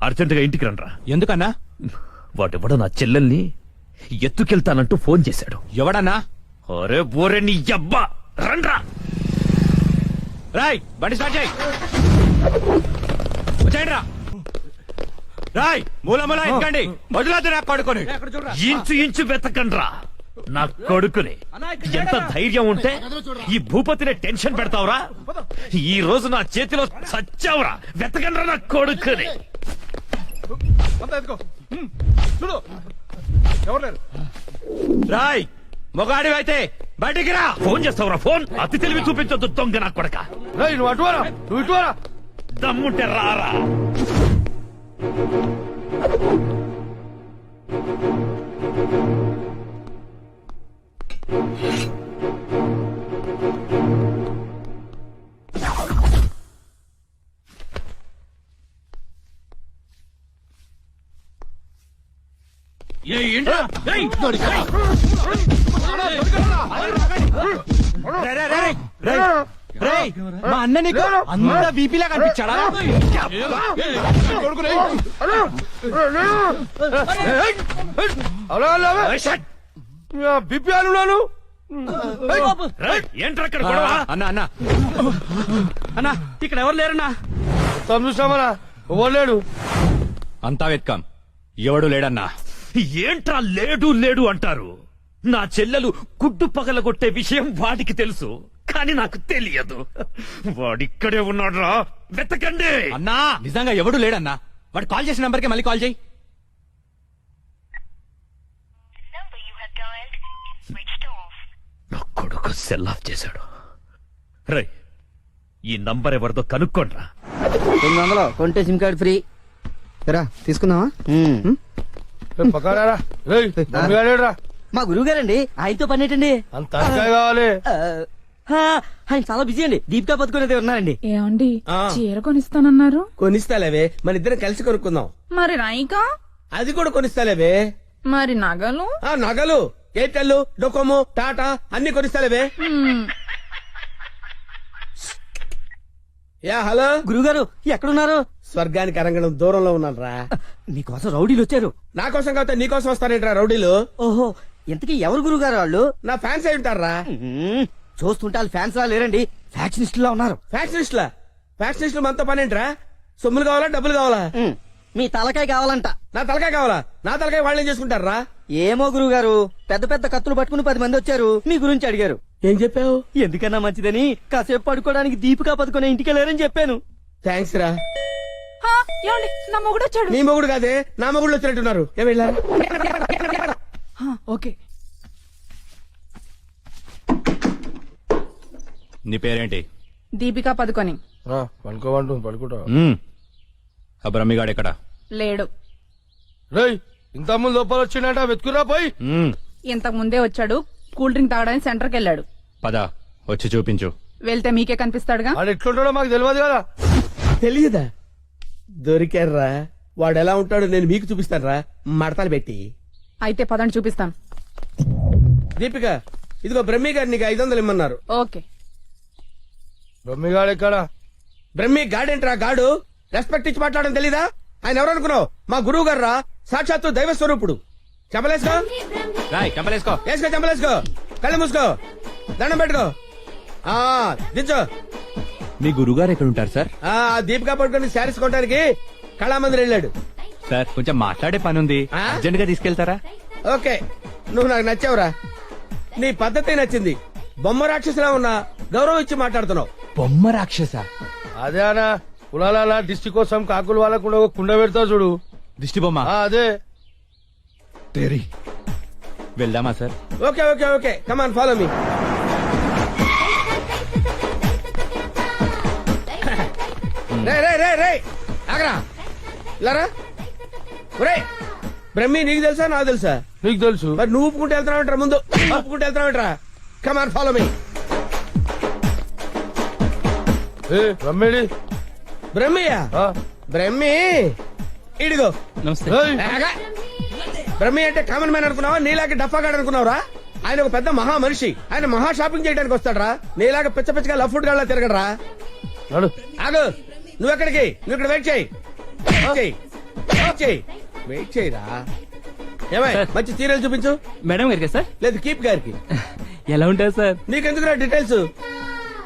అర్జెంటుగా ఇంటికి రండ్రా. ఎందుకన్నా? వాడెవడో నా చెల్లెల్ని ఎత్తుకెళ్తానంటూ ఫోన్ చేశాడు. ఎవడన్నా? అరే బోరే నీ అబ్బా, రండ్రా. రాయ్ బండి స్టార్ట్ చేయి. వచ్చేయండి రా. రాయ్ మూల మూల ఎక్కండి. వదిలేదు నా కొడుకుని. ఇంచు ఇంచు వెతకండ్రా నా కొడుకుని. ఎంత ధైర్యం ఉంటే ఈ భూపతిని టెన్షన్ పెడతావురా? ఈ రోజు నా చేతిలో చచ్చావురా. వెతకండ్రా నా కొడుకుని. రాయ్ మొగాడి అయితే బయటికి రా. ఫోన్ చేస్తావురా ఫోన్? అతి తెలివి చూపించొద్దు దొంగ నా కొడక. నువ్వు అటువారా, నువ్వు ఇటువారా. దమ్ముంటే రారా. మా అన్న నీకు అంత బీపీలా కనిపించాడా? బిపి అన్నాను. ఏంట్రా అక్కడ గొడవ? అన్న అన్న అన్న ఇక్కడ ఎవరు లేరన్నా? చూసామరా, లేడు. అంతా వెత్కాం, ఎవడు లేడన్నా. ఏంట్రా లేడు లేడు అంటారు? నా చెల్లెలు గుడ్డు పగలగొట్టే విషయం వాడికి తెలుసు, కానీ నాకు తెలియదు. వాడిక్కడే ఉన్నాడ్రా, వెతకండి. అన్నా నిజంగా ఎవడు లేడన్నా. వాడు కాల్ చేసిన నంబర్కి మళ్ళీ కాల్ చేయి. నా కొడుకు సెల్ ఆఫ్ చేశాడు. రై ఈ నంబర్ ఎవరిదో కనుక్కోండ్రా. 900 కొంటే సిమ్ కార్డ్ ఫ్రీ. రా తీసుకుందామా? పక్కరా మా గురువు గారండి, ఆయనతో పని ఏంటండి? అంత కావాలి. ఆయన చాలా బిజీ అండి. దీపికా పదుకునేది ఉన్నారండి. ఏమండి చీర కొనిస్తానన్నారు? కొనిస్తాలేవే, మన ఇద్దరం కలిసి కొనుక్కుందాం. మరి నాయికా? అది కూడా కొనిస్తాలేవే. మరి నగలు? నగలు ఎయిర్టెల్, డొకోమో, టాటా అన్ని కొనిస్తాలేవే. యా హలో గురుగారు ఎక్కడున్నారు? స్వర్గానికి అరంగడం దూరంలో ఉన్నాను రా. మీకోసం రౌడీలు వచ్చారు. నా కోసం కాకపోతే నీ కోసం వస్తారేంట్రా రౌడీలు? ఓహో, ఇంతకీ ఎవరు గురుగారు వాళ్ళు? నా ఫ్యాన్స్ అయి ఉంటారా? చూస్తుంటే వాళ్ళు ఫ్యాన్స్ లా లేరండి, ఫ్యాక్షనిస్ట్ లా ఉన్నారు. ఫ్యాక్షనిస్టులా? ఫ్యాక్షనిస్టులు మనతో పని ఏంట్రా? సొమ్ములు కావాలా, డబ్బులు కావాలా? మీ తలకాయ కావాలంట. నా తలకాయ కావాలా? నా తలకాయ వాళ్ళు ఏం చేసుకుంటారా? ఏమో గురుగారు, పెద్ద పెద్ద కత్తులు పట్టుకుని 10 మంది వచ్చారు, మీ గురించి అడిగారు. ఏం చెప్పావు? ఎందుకన్నా మంచిదని కాసేపు పడుకోవడానికి దీపికా పదుకునే ఇంటికి వెళ్ళారని చెప్పాను. థ్యాంక్స్ రా. ఏమండి నా మొగుడు వచ్చాడు. నీ మొగుడు కాదే, నా మొగుడు వచ్చినట్టున్నారు. ఏం వెళ్ళారా? ఓకే. నీ పేరేంటి? దీపికా పదుకొని. పడుకోమంటుంది, పడుకుంటా. ఆ బ్రహ్మిగాడు ఎక్కడ? లేడు. రేయ్ ఇంత ముందు లోపల వచ్చిండట, వెతుకురా పోయి. ఇంతకు ముందే వచ్చాడు, కూల్ డ్రింక్ తాగడానికి సెంటర్కి వెళ్ళాడు. పద వచ్చి చూపించు. వెళ్తే మీకే కనిపిస్తాడుగా. వాడు ఎట్లుంటాడో మాకు తెలియదు కదా. తెలియదా? దొరికారా? వాడు ఎలా ఉంటాడో నేను మీకు చూపిస్తాను. మడతలు పెట్టి. అయితే పదండి చూపిస్తాను. దీపిక, ఇదిగో బ్రహ్మి గారు నీకు 500 ఇమ్మన్నారు. ఓకే. బొమ్మిగాడు ఎక్కడ? బ్రహ్మి గాడేంట్రా గాడు? రెస్పెక్ట్ ఇచ్చి మాట్లాడడం తెలీదా? ఆయన ఎవరు అనుకున్నావు? మా గురువు గారు రా, సాక్షాత్తు దైవ స్వరూపుడు. చెంపలేసుకో, రాయ్ చెంపలేసుకో. వేసుకో, చెంపలేసుకో, కళ్ళు మూసుకో, దండం పెట్టుకో. దించో. మీ గురుగారు ఎక్కడ ఉంటారు సార్? దీపికా పడుకొని శారీస్ కొనడానికి కళామందిర్ వెళ్ళాడు. సార్ కొంచెం మాట్లాడే పని ఉంది, అర్జెంట్ గా తీసుకెళ్తారా? ఓకే, నువ్వు నాకు నచ్చావురా. నీ పద్ధతి నచ్చింది. బొమ్మ రాక్షసులా ఉన్నా గౌరవం ఇచ్చి మాట్లాడుతున్నావు. బొమ్మ రాక్షస? అదే అనా, కులాల దిష్టి కోసం కాకులు వాళ్ళకు కూడా ఒక కుండ పెడతావు చూడు, దిష్టి బొమ్మ. అదే. వెళ్దామా sir? Okay okay okay, come on follow me. రే రే రే రే ఆగరా, ఇలారా. ఒరే బ్రహ్మి, నీకు తెలుసా నాకు తెలుసా? నీకు తెలుసు. మరి నువ్వు ఒప్పుకుంటే వెళ్తున్నావు ముందు, ఒప్పుకుంటే వెళ్తున్నావు. Come on follow me. రమ్మేడి బ్రహ్మియా? బ్రహ్మి ఇడిగో. నమస్తే. బ్రహ్మి అంటే కామన్ మ్యాన్ అనుకున్నావా? నీలాగా డఫాగాడు అనుకున్నావురా? ఆయన ఒక పెద్ద మహా మనిషి. ఆయన మహా షాపింగ్ చేయడానికి వస్తాడరా. నీలాగా పిచ్చ పిచ్చగా లవ్ ఫుడ్ గా తిరగడరా. ఆగు, నువ్వు ఎక్కడికి? నువ్వు ఇక్కడ వెయిట్ చేయి. వెయిట్ చేయరా ఏమై మంచి సీరియల్ చూపించు. మేడం గారికి సార్ లేదు కీప్ గారికి. ఎలా ఉంటారు సార్? నీకెందుకు డీటెయిల్స్?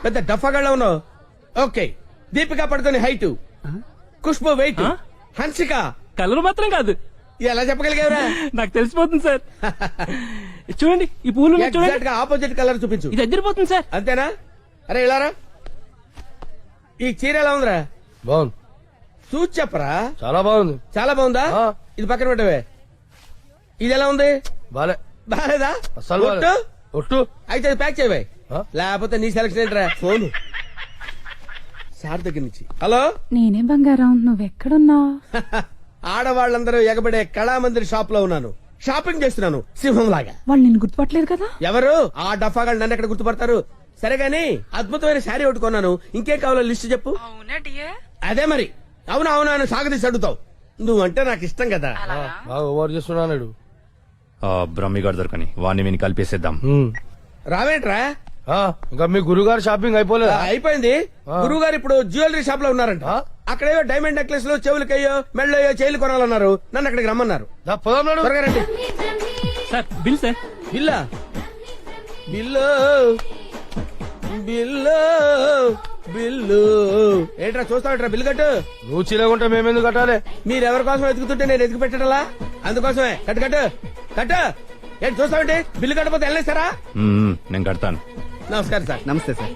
పెద్ద డఫాగాళ్ళ ఉన్నావు. Okay, Deepika Padukone height, Khushbu weight, Hansika colour మాత్రం కాదు, ఎలా చెప్పగలిగావురా? నాకు తెలిసిపోతుంది సార్. చూడండి ఈ పూలు ఉన్నాయి చూడండి, ఎగ్జాక్ట్ గా ఆపోజిట్ కలర్ చూపించు. ఇది అద్దరిపోతుంది సార్. అంతేనా? అరే ఇలారా, ఈ చీర ఎలా ఉందిరా? బాగుంది, చూసి చెప్పరా. చాలా బాగుంది. చాలా బాగుందా? ఆ. ఇది పక్కన పెట్టవే. ఇది ఎలా ఉంది? బాలే, బాలేదా? అసలు బాలే. ఒట్టు? ఒట్టు. అయితే అది ప్యాక్ చేయవే, ఆ? లేకపోతే నీ సెలక్షన్ ఏంట్రా. ఫోన్ సార్ దగ్గర నుంచి. హలో, నేనే బంగారం నువ్వెక్కడున్నావు? ఆడవాళ్ళందరూ ఎగబడే కళామందిర్ షాప్ లో ఉన్నాను. షాపింగ్ చేస్తున్నాను సింహం లాగా. వాళ్ళు నిన్ను గుర్తుపట్టలేదు కదా? ఎవరు ఆ డఫాగాళ్ళు నన్ను ఎక్కడ గుర్తుపడతారు? సరే గాని అద్భుతమైన శారీ ఒకటి కొన్నాను. ఇంకేం కావాలో లిస్ట్ చెప్పు. అదే మరి. అవునా అవునా అని సాగదీసి అడుగుతావు. నువ్వంటే నాకు ఇష్టం కదా. బాగా ఓవర్ చేస్తున్నాడు. బ్రహ్మిగాడు దొరకని వాడిని విని కలిపేసేద్దాం. రావేంట్రా? ఇంకా మీ గురుగారు షాపింగ్ అయిపోలేదు? అయిపోయింది. గురువు గారు ఇప్పుడు జ్యువెలరీ షాప్ లో ఉన్నారంట. ఆ? అక్కడేవో డైమండ్ నెక్లెస్ లో చెవులకయ్యో మెళ్ళయ్యో చైలు కొనాలన్నారు. నన్ను అక్కడికి రమ్మన్నారు. పొదన్నాడు. త్వరగా రండి. Sir bill sir. బిల్లా? బిల్లు బిల్లు బిల్లు ఏంట్రా చూస్తావుట్రా? బిల్లు కట్టు. నువ్వు చీలకుంటే మేమెందుకు కట్టాలి? మీరెవరి కోసం ఎదుగుతుంటే నేను ఎదుగు పెట్టడలా? అందుకోసమే. కట్టు కట్టు కట్టు. ఏంటి చూస్తావండి? బిల్లు కట్టపోతే వెళ్ళేస్తారా? నేను కడతాను. నమస్కారం సార్. నమస్తే సార్.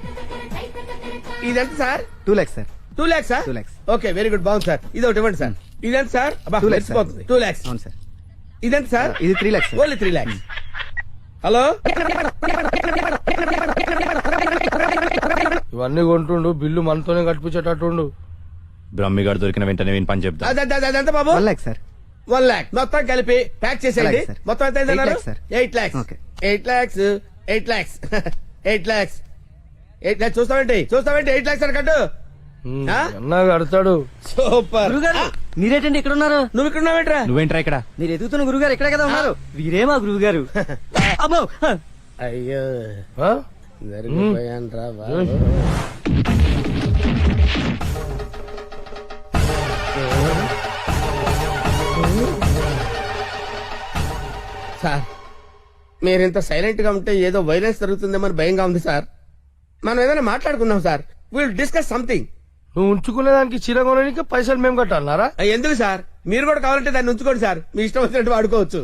ఇదెంత sir? 2 lakhs sir. 2 lakhs sir? 2 lakhs. Okay, very good, బాగుంది సార్. ఇది ఒకటి ఇవ్వండి సార్. ఇదెంత సార్? 2 lakhs sir. 2 lakhs. అవును సార్. ఇదెంత సార్? ఇది 3 lakhs sir. Only 3 lakhs. Hello, ఇవన్నీ కొంటుండు, బిల్లు మనతోనే కట్టించేటట్టుండు. బ్రహ్మిగాడు దొరికిన వెంటనే విని పని చెప్తా. అదంత బాబు? 1 lakh సార్. 1 lakh మొత్తం కలిపి ప్యాక్ చేసేయండి. అలాగే సార్. మొత్తం ఎంత 8 lakhs sir. 8 lakhs. Okay. 8 lakhs. 8 lakhs. 8 lakhs. 8 lakhs. చూస్తావేంటి 8 lakhs అని కట్టు. ఆ? అన్నా కడతాడు. సూపర్. గురుగారు మీరేటండి ఇక్కడ ఉన్నారు? నువ్వు ఇక్కడ ఉన్నావేంట్రా? నువ్వేంట్రా ఇక్కడ? మీరు ఎదుగుతున్న గురుగారు ఇక్కడే కదా ఉన్నారు. వీరే మా గురువు గారు. అమ్మో. అయ్యో, ఆ? జరిగిపోయానురా బాబు. సార్, మీరింత సైలెంట్ గా ఉంటే ఏదో వైలెన్స్ జరుగుతుందేమని భయంగా ఉంది సార్. మనం ఏదైనా మాట్లాడుకుందాం సార్. Will discuss something. నువ్వు ఉంచుకునే దానికి చీర కొనడానికి పైసలు మేము కట్టాలన్నారా? ఎందుకు సార్? మీరు కూడా కావాలంటే దాన్ని ఉంచుకోండి సార్. మీ ఇష్టం వచ్చినట్టు వాడుకోవచ్చు.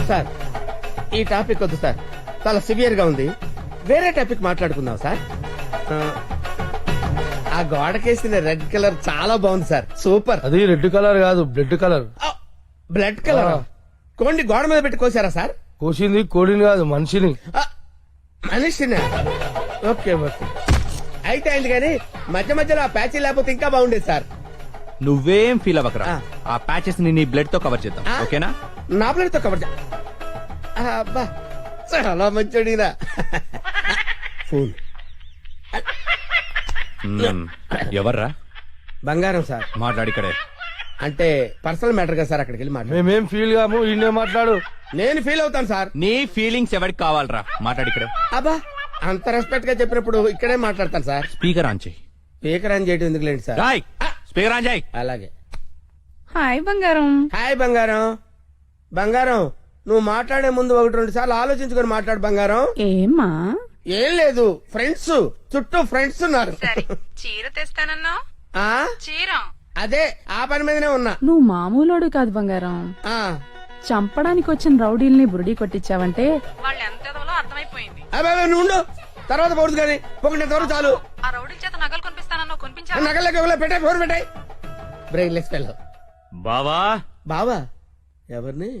సార్, ఈ టాపిక్ వద్దు సార్, చాలా సివియర్ గా ఉంది. వేరే టాపిక్ మాట్లాడుకుందాం సార్. ఆ గోడకేసిన రెడ్ కలర్ చాలా బాగుంది సార్. సూపర్. అది రెడ్ కలర్ కాదు, బ్లడ్ కలర్. Blood colour. ఆ. కోండి గోడ మీద పెట్టి కోసారా సార్? కోసింది కోడిని కాదు, మనిషిని. మనిషినా? ఓకే ఓకే, అయితే అయింది. కానీ మధ్య మధ్యలో ఆ ప్యాచీ లేకపోతే ఇంకా బాగుండేది సార్. నువ్వేం ఫీల్ అవ్వకరా. ఆ. ఆ ప్యాచెస్ ని నీ బ్లడ్ తో కవర్ చేద్దాం. ఆ? ఓకేనా? నా ప్లేట్ తో కవర్ అబ్బా, చాలా మంచోడినా. ఫోన్. ఎవర్రా? బంగారం సార్. మాట్లాడిక్కడే. అంటే పర్సనల్ మ్యాటర్ కదా సార్. అక్కడికి వెళ్ళి మాట్లాడు. మేమేం ఫీల్ కాము, ఈయనే మాట్లాడు. నేను ఫీల్ అవుతాను సార్. నీ ఫీలింగ్స్ ఎవరికి కావాలరా? మాట్లాడిక్కడే. అబ్బా, అంత రెస్పెక్ట్ గా చెప్పినప్పుడు ఇక్కడే మాట్లాడతాను సార్. స్పీకర్ ఆన్ చేయి. స్పీకర్ అని చేయడం ఎందుకులేండి సార్. రాయ్ స్పీకర్ ఆన్ చేయి. అలాగే. హాయ్ బంగారం. హాయ్ బంగారం. బంగారం, నువ్వు మాట్లాడే ముందు 1-2 సార్లు ఆలోచించుకొని మాట్లాడు బంగారం. ఏమ్మా? ఏం లేదు, ఫ్రెండ్స్ చుట్టూ ఫ్రెండ్స్ ఉన్నారు. చీర తెస్తానన్నా? ఆ? చీర అదే ఆ పని మీదనే ఉన్నా. నువ్వు మామూలోడు కాదు బంగారం. ఆ. చంపడానికి వచ్చిన రౌడీల్ని బురుడి కొట్టించావంటే వాళ్ళు ఎంత అర్థమైపోయింది. అబ్బాయి నువ్వు ఉండు, తర్వాత పోదు కానీ పొగినంత వరకు చాలు. ఆ రౌడీల చేత నగలు కొనిపిస్తానన్నా కొనిపించా? నగలకి పెట్టాయి, ఫోన్ పెట్టాయి. Brainless fellow. బావా బావా? ఎవరిని?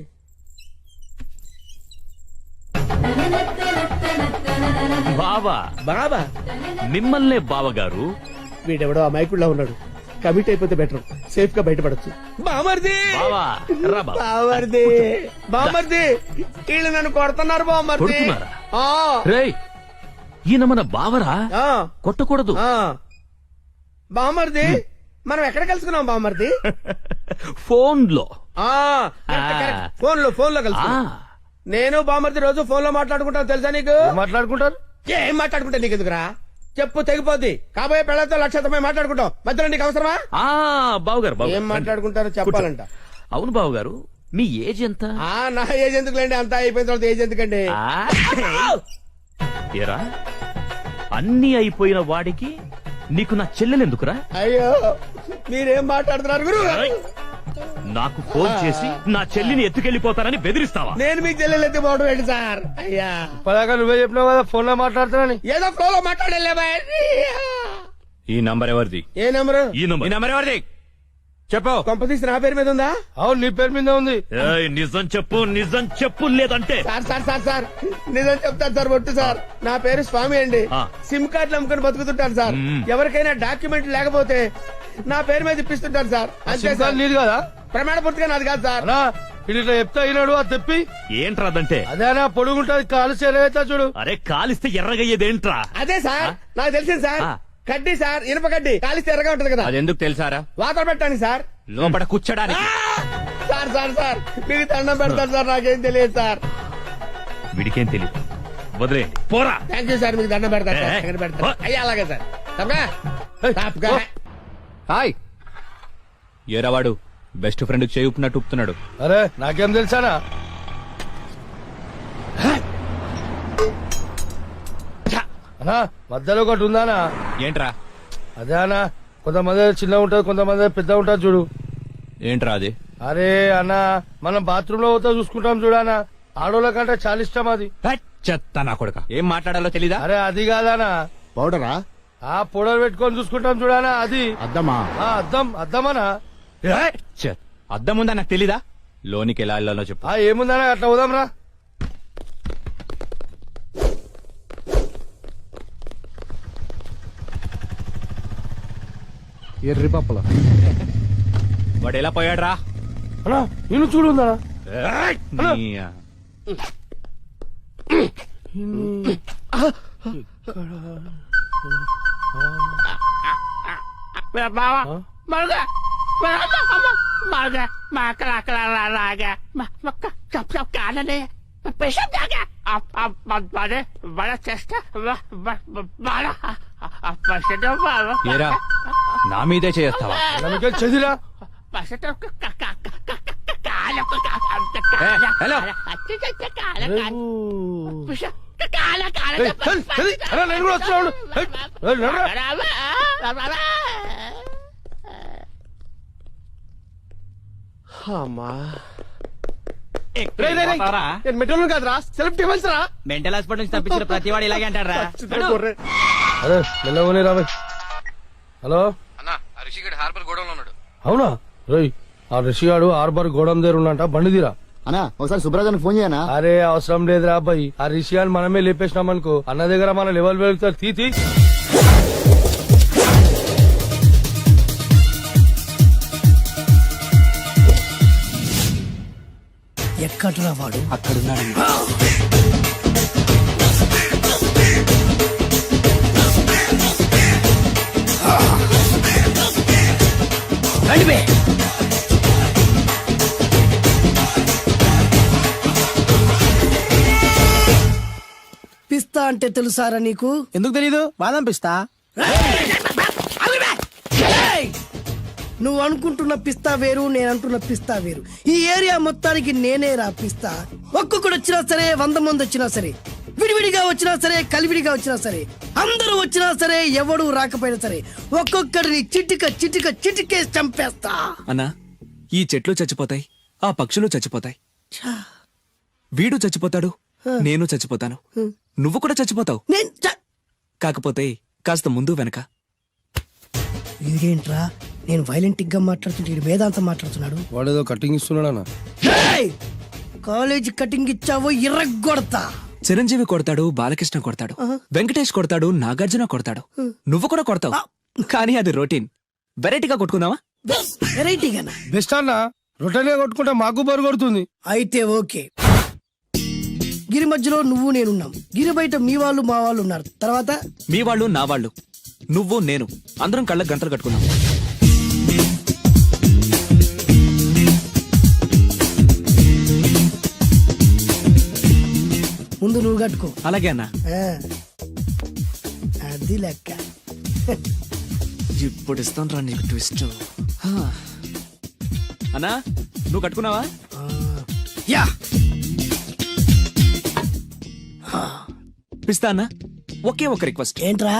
బావా బాబా? మిమ్మల్నే బావగారు. వీడెవడో అమాయకుడిలా ఉన్నాడు. కమిట్ అయిపోతే బెటర్, సేఫ్ గా బయటపడచ్చు. బామర్ది, బావా రా బావా. బామర్ది, బామర్ది, వీళ్ళు నన్ను కొడుతున్నారు బామర్ది. కొడుతున్నారా? ఆ, రేయ్ ఈయన మన బావరా, ఆ, కొట్టకూడదు. ఆ. బామర్ది, మనం ఎక్కడ కలుసుకున్నాం బామర్ది? ఫోన్ లో. ఆ, కరెక్ట్, కరెక్ట్. ఫోన్ లో కలుసు. నేను బామర్ది రోజు ఫోన్ లో మాట్లాడుకుంటాను తెలుసా నీకు? మాట్లాడుకుంటారు. ఏం మాట్లాడుకుంటా నీకు ఎందుకురా? చెప్పు తెగిపోద్ది. కాబోయే పెళ్ళతో 1,00,000 మాట్లాడుకుంటాం. మధ్యలో నీకు అవసరమా? బావగారు ఏం మాట్లాడుకుంటారో చెప్పాలంట. అవును బావగారు, మీ ఏజ్ ఎంత? నా ఏజ్ ఎందుకులేండి, అంతా అయిపోయిన తర్వాత ఏజ్ ఎందుకండి? ఏరా, అన్ని అయిపోయిన వాడికి నీకు నా చెల్లెలెందుకురా? అయ్యో మీరేం మాట్లాడుతున్నారు గురు? నాకు ఫోన్ చేసి నా చెల్లిని ఎత్తుకెళ్లిపోతానని బెదిరిస్తావా? నేను మీకు చెల్లెలు ఎత్తిపోవడం ఏంటి సార్? అయ్యా ఇప్పటిదాకా నువ్వే చెప్పినావు కదా ఫోన్ లో మాట్లాడుతున్నాని. ఏదో ఫ్లోలో మాట్లాడలే. ఈ నంబర్ ఎవరిది? ఏ నెంబరు? ఈ ఈ నంబర్. నంబర్ ఎవరిది చెప్పు. కొంపతీసి నా పేరు మీద ఉందా? అవును నీ పేరు మీద ఉంది. ఏయ్, నిజం చెప్పు, నిజం చెప్పు, లేదంటే సార్ సార్ సార్ సార్ నిజం చెప్తాను సార్. ఒట్టు సార్, నా పేరు స్వామి అండి. ఆ. సిమ్ కార్డులు అమ్ముకుని బతుకుతుంటాను సార్. మ్మ్. ఎవరికైనా డాక్యుమెంట్ లేకపోతే నా పేరు మీద ఇప్పిస్తుంటాను సార్. అంతే సార్. నీది కదా ప్రమాణ పూర్తిగా నాది కాదు సార్. అనా ఇది ఇట్లా చెప్తా అయినాడు అది తెప్పి. ఏంట్రా అదంటే? అదేనా పొడుగుంటది కాలు చేరవుతా చూడు. అరే, కాలిస్తే ఎర్రగయ్యేదేంట్రా? అదే సార్ నాకు తెలిసింది సార్. ఆ. కడ్డీ సార్, ఇనుప కడ్డీ కాలిస్తే ఎర్రగా ఉంటది కదా, అది ఎందుకు తెలుసారా? వాతలు పెట్టాను సార్. లోపల కూర్చోడానికి. సార్ సార్ సార్ మీకు దండం పెడతాను సార్, నాకేం తెలియదు సార్. వీడికేం తెలియదు, వదిలేయండి, పోరా. థ్యాంక్ యూ సార్, మీకు దండం పెడతాను సార్. ఏ, ఎక్కడ పెడతాను? ఓ. అయ్యా అలాగే సార్. తప్పగా తప్పగా. హాయ్ ఏరావాడు బెస్ట్ ఫ్రెండ్ చేయి ఉప్పినట్టు ఉప్పుతున్నాడు. అరే నాకేం తెలుసానా? అనా మధ్యలో ఒకటి ఉందానా? ఏంట్రా? అదే అన్నా, కొంతమంది చిన్న ఉంటది, కొంతమంది పెద్ద ఉంటది చూడు. ఏంట్రా అది? అరే అన్నా, మనం బాత్రూమ్ లో పోతే చూసుకుంటాం చూడనా, ఆడోళ్ళ కంటే చాలా ఇష్టం అది. చెత్త నా కొడుక, ఏం మాట్లాడాలో తెలీదా? అరే అది కాదానా, పౌడరా ఆ పొడలు పెట్టుకొని చూసుకుంటాం చూడానా అది. అద్దమా? అద్దం అద్దమనా? చెత్త. అద్దం ఉందా నాకు తెలీదా? లోనికి ఎలా వెళ్ళాలో చెప్పు. ఏముందనా, అట్లా పోదాం రా. ఎర్రి పప్పల వాడు ఎలా పోయాడ్రా? అన్నా నేను చూడు ఉందా? ఏరా, నా మీదే చేస్తావా? చదిరా హలో, నేను కూడా వస్తున్నాడు. అమ్మా మెట్రోలు కాదురా, సెల్ఫ్ డిఫెన్స్ రా. మెంటల్ హాస్పిటల్ నుంచి తప్పించిన ప్రతి వాడు ఇలాగే అంటారా? అరే మెల్లవని రాబాయ్. హలో అవునా? రోయ్ ఆ రిషిగాడు హార్బర్ గోడం దగ్గర ఉన్నంట, బండి తీరా. అన్నా ఒకసారి సుబ్రాజానికి ఫోన్ చేయనా? అరే అవసరం లేదురా అబ్బాయి, ఆ రిషిగాని మనమే లేపేసినాం అనుకో, అన్న దగ్గర మన లెవెల్ వెళ్తారు. తీ ఎక్కడ్రా వాడు? అక్కడున్నాడు. పిస్తా అంటే తెలుసారా నీకు? ఎందుకు తెలీదు? బాదం పిస్తా. నువ్వు అనుకుంటున్న పిస్తా వేరు, నేను అంటున్న పిస్తా వేరు. ఈ ఏరియా మొత్తానికి నేనే రా పిస్తా. ఒక్కొక్కడు వచ్చినా సరే, 100 మంది వచ్చినా సరే, విడివిడిగా వచ్చినా సరే, కలివిడిగా వచ్చినా సరే, అందరూ వచ్చినా సరే, ఎవడు రాకపోయినా సరే, ఒక్కొక్కడిని చిటికేసి చంపేస్తా. అన్నా, ఈ చెట్లు చచ్చిపోతాయి, ఆ పక్షులు చచ్చిపోతాయి, వీడు చచ్చిపోతాడు, నేను చచ్చిపోతాను, నువ్వు కూడా చచ్చిపోతావు. కాకపోతే కాస్త ముందు వెనక. వీడేంట్రా నేను వైలెంటిక్ గా మాట్లాడుతుంటే వీడు వేదాంతం మాట్లాడుతున్నాడు. వాడేదో కటింగ్ ఇస్తున్నాడా? కాలేజ్ కటింగ్ ఇచ్చావో ఇర్రగొడతా. చిరంజీవి కొడతాడు, బాలకృష్ణ కొడతాడు, వెంకటేష్ కొడతాడు, నాగార్జున కొడతాడు, నువ్వు కూడా కొడతావు. కానీ అది రొటీన్. వెరైటీగా కొట్టుకుందామా? వెరైటీగానా? బెస్ట్ అన్న, రొట్టెనే కొట్టుకుంటే మాకు బరు కొడుతుంది. అయితే ఓకే. గిరి మధ్యలో నువ్వు నేనున్నాం, గిరి బయట మీ వాళ్ళు మా వాళ్ళు ఉన్నారు. తర్వాత మీ వాళ్ళు నా వాళ్ళు, నువ్వు నేను, అందరం కళ్ళకు గంటలు కట్టుకున్నాం. ముందు నువ్వు కట్టుకో. అలాగే అన్నా. అది అది లెక్క. ఇప్పుడు ఇస్తాను రా నీకు ట్విస్ట్. అన్నా నువ్వు కట్టుకున్నావా? యా పిస్తా అన్నా, ఒకే ఒక రిక్వెస్ట్. ఏంట్రా?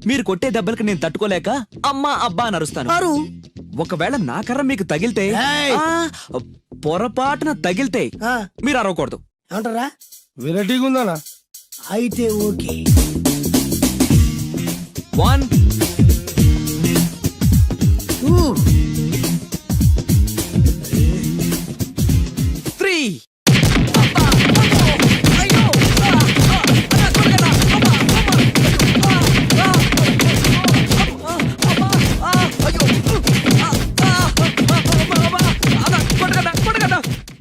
మీరు కొట్టే దెబ్బలకి నేను తట్టుకోలేక అమ్మా అబ్బా అని అరుస్తాను. అరు ఒకవేళ నా కర్ర మీకు తగిలితే, ఏయ్! పొరపాటున తగిలితే ఆ, మీరు అరవకూడదు. ఏమంటారా? వెరైటీగా ఉందనా? అయితే ఓకే. 1 ఊ, 3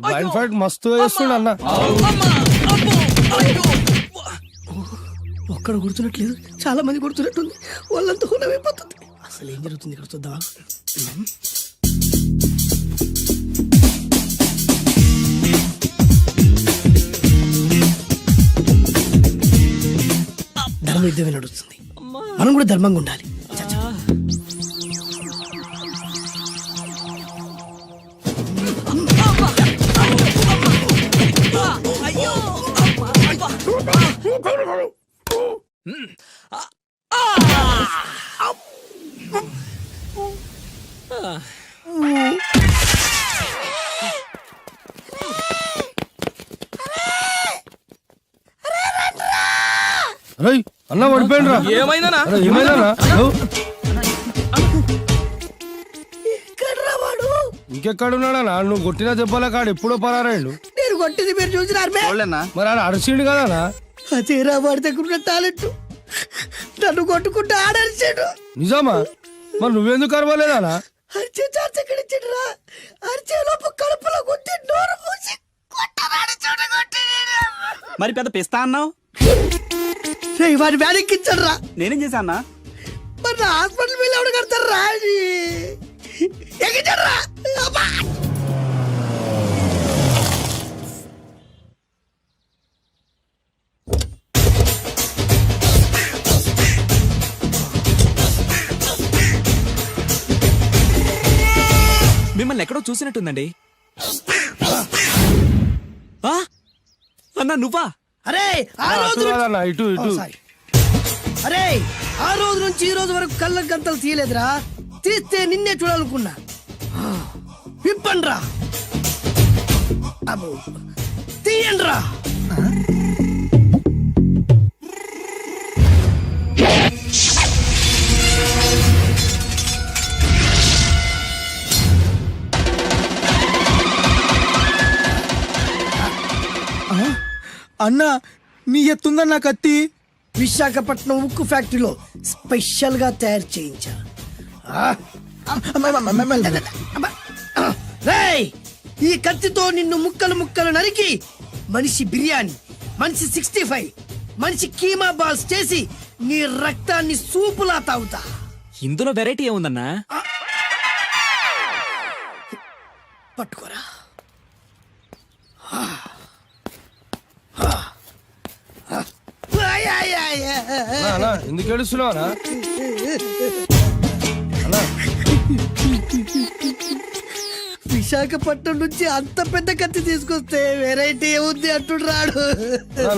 బ్లైండ్ ఫైట్ మస్తు వేస్తుండ అన్న. ఒక్కడ గుర్తున్నట్లేదు, చాలా మంది గుర్తున్నట్టుంది. వాళ్ళంతా హులమైపోతుంది. అసలు ఏం జరుగుతుంది ఇక్కడ చూద్దామా? ధర్మ యుద్ధమే నడుస్తుంది. మనం కూడా ధర్మంగా ఉండాలి. చచ్చా. అరే అన్న పడిపోయిండ్రా. ఏమైందనా? అరే, ఏమైందన్నా? ఎక్కడ్రా వాడు? ఇంకెక్కడున్నాడనా? నువ్వు కొట్టిన దెబ్బల కాడు ఎప్పుడో పరారాయండు. నేను కొట్టింది మీరు చూసినారు మే? మరి ఆడ అరిసిండు కదనా? అదేరా వాడి దగ్గర ఉన్న టాలెంట్. నన్ను కొట్టుకుంటూ ఆడరిచాడు. నిజమా? మరి నువ్వెందుకు అరవలేదానా? అరిచే చార్జ్ ఎక్కడిచ్చాడురా? అరిచే లోపు కడుపులో గుద్ది నోరు మూసి కొట్టరాడు చూడ కొట్టి. మరి పెద్ద పిస్తా అన్నావు, వాడి వ్యాధికిచ్చాడు రా. నేనేం చేశా అన్నా? మరి నా హాస్పిటల్ బిల్ ఎవడు కడతారు రా? ఎక్కించాడు రా. అబ్బా! మిమ్మల్ని ఎక్కడో చూసినట్టుందండి. ఆ? అన్నా నువ్వా? అరే ఆ రోజు అటు కాదన్నా, ఇటు ఓ, ఇటు. సారీ. అరే ఆ రోజు నుంచి ఈ రోజు వరకు కళ్ళ గంతలు తీయలేదురా. తీస్తే నిన్నే చూడాలనుకున్నా. విప్పండ్రా. అబ్బో తీయండ్రా. అన్నా నీ ఎత్తుందన్నా కత్తి. విశాఖపట్నం ఉక్కు ఫ్యాక్టరీలో స్పెషల్ గా తయారు చేయించా. రేయ్, ఈ కత్తితో నిన్ను ముక్కలు ముక్కలు నరికి మనిషి బిర్యానీ, మనిషి 65, మనిషి కీమా బాల్స్ చేసి నీ రక్తాన్ని సూపులా తాగుతా. ఇందులో వెరైటీ ఏముందన్నా? పట్టుకోరా. అన్నా, ఎందుకు ఏడుస్తున్నావా? విశాఖపట్నం నుంచి అంత పెద్ద కత్తి తీసుకొస్తే వెరైటీ ఏముంది అంటుడు రాడు.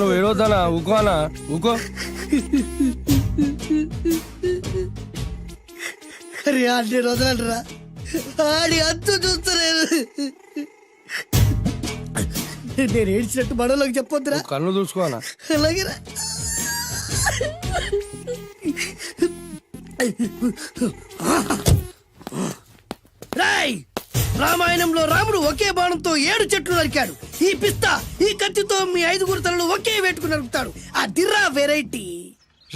నువ్వు ఏడవద్దానా? ఊకో అన్నా, ఊకో. అరే అన్ని రోజులంటరా ఆడి అంతు చూస్తలేదు. నేను ఏడ్చినట్టు మనలోకి చెప్పొద్దురా. కన్ను చూసుకోనా? అలాగేరా. రాయ్, రామాయణంలో రాముడు ఒకే బాణంతో 7 చెట్లు నరికాడు. ఈ పిస్తా ఈ కత్తితో మీ 5 తలలు ఒకే వేటుకు నరుకుతాడు. ఆ దిర్రా వెరైటీ.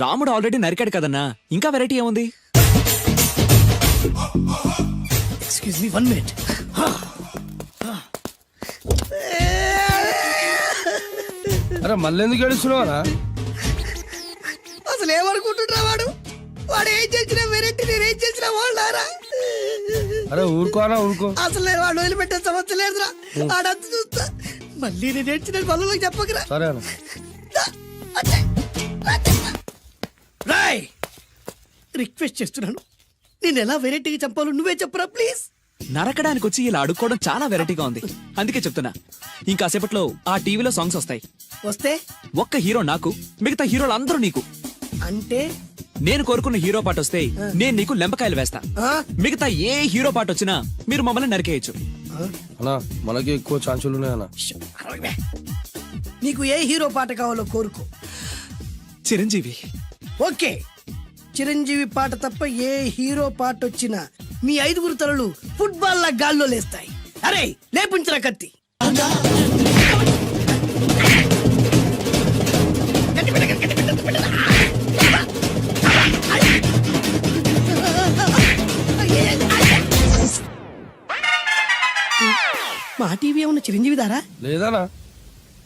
రాముడు ఆల్రెడీ నరికాడు కదన్నా, ఇంకా వెరైటీ ఏముంది? Excuse me 1 minute. అరే మళ్ళీ ఎందుకు ఏడుస్తున్నావా? అసలు ఏమనుకుంటున్నా వాడు? వాడు ఏం చేసినా వెరైటీ, నేనేం చేసినా వాళ్ళారా? అరే ఊరుకోనా, ఊరుకో. అసలు నేను వాడు వదిలిపెట్టే సమస్య లేదురా. ఆడంతా చూస్తా. మళ్ళీ నేను ఏడ్చిన పనులకు చెప్పకరా. సరే అన్న. రాయ్, రిక్వెస్ట్ చేస్తున్నాను, నేను ఎలా వెరైటీగా చంపాలో నువ్వే చెప్పరా ప్లీజ్. నరకడానికి వచ్చి ఇలా అడుక్కోవడం చాలా వెరైటీగా ఉంది. అందుకే చెప్తున్నా, ఇంకాసేపట్లో ఆ టీవీలో సాంగ్స్ వస్తాయి. వస్తే ఒక్క హీరో నాకు, మిగతా హీరోలు అందరూ నీకు. అంటే నేను కోరుకున్న హీరో పాట వస్తే నేను నీకు లెంపకాయలు వేస్తా. ఆ? మిగతా ఏ హీరో పాట వచ్చినా మీరు మమ్మల్ని నరికేయచ్చు. అన్నా మనకి ఎక్కువ ఛాన్సులు ఉన్నాయన్నా. అరవై. నీకు ఏ హీరో పాట కావాలో కోరుకో. చిరంజీవి. ఓకే, చిరంజీవి పాట తప్ప ఏ హీరో పాట వచ్చినా మీ 5 తలలు ఫుట్బాల్ లా గాల్లో లేస్తాయి. అరే లేపించరా కత్తి. మా టీవీ ఏమన్నా చిరంజీవి దారా? లేదనా?